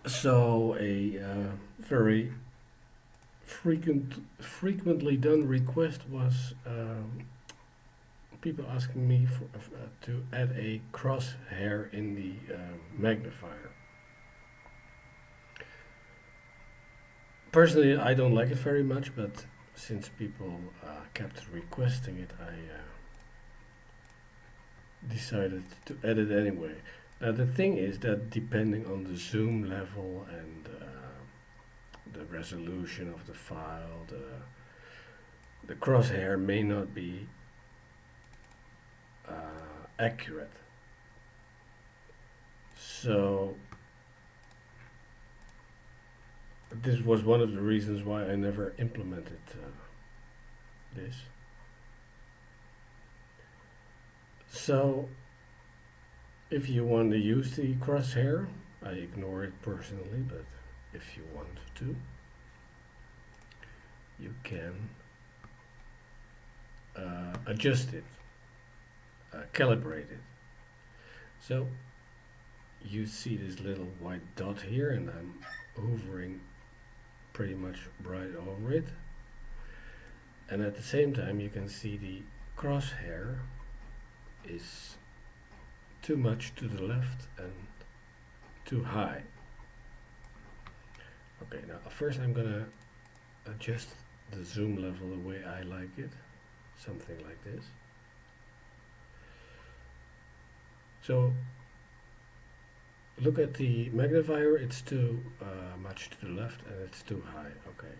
So a very frequently done request was people asking me to add a crosshair in the magnifier. Personally, I don't like it very much, but since people kept requesting it, I decided to add it anyway. Now the thing is that depending on the zoom level and the resolution of the file, the crosshair may not be accurate. So this was one of the reasons why I never implemented this. So if you want to use the crosshair, I ignore it personally, but if you want to, you can adjust it, calibrate it. So you see this little white dot here, and I'm hovering pretty much right over it. And at the same time, you can see the crosshair is too much to the left and too high. Okay, now first I'm gonna adjust the zoom level the way I like it, something like this. So look at the magnifier, it's too much to the left and it's too high. Okay.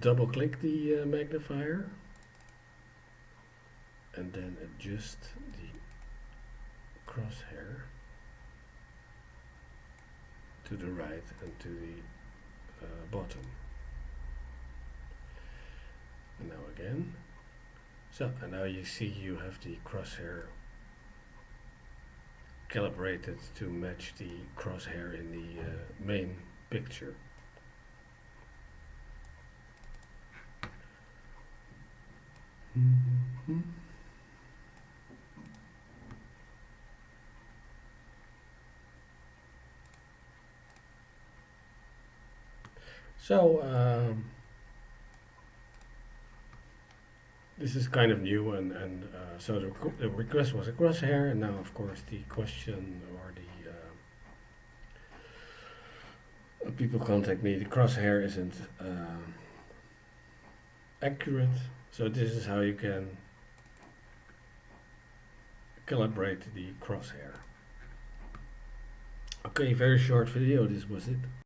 Double click the magnifier and then adjust the crosshair to the right and to the bottom. And now again. So, and now you see you have the crosshair calibrated to match the crosshair in the main picture. So this is kind of new, and so the request was a crosshair, and now of course the question or the people contact me, the crosshair isn't accurate, so this is how you can calibrate the crosshair. Okay, very short video, this was it.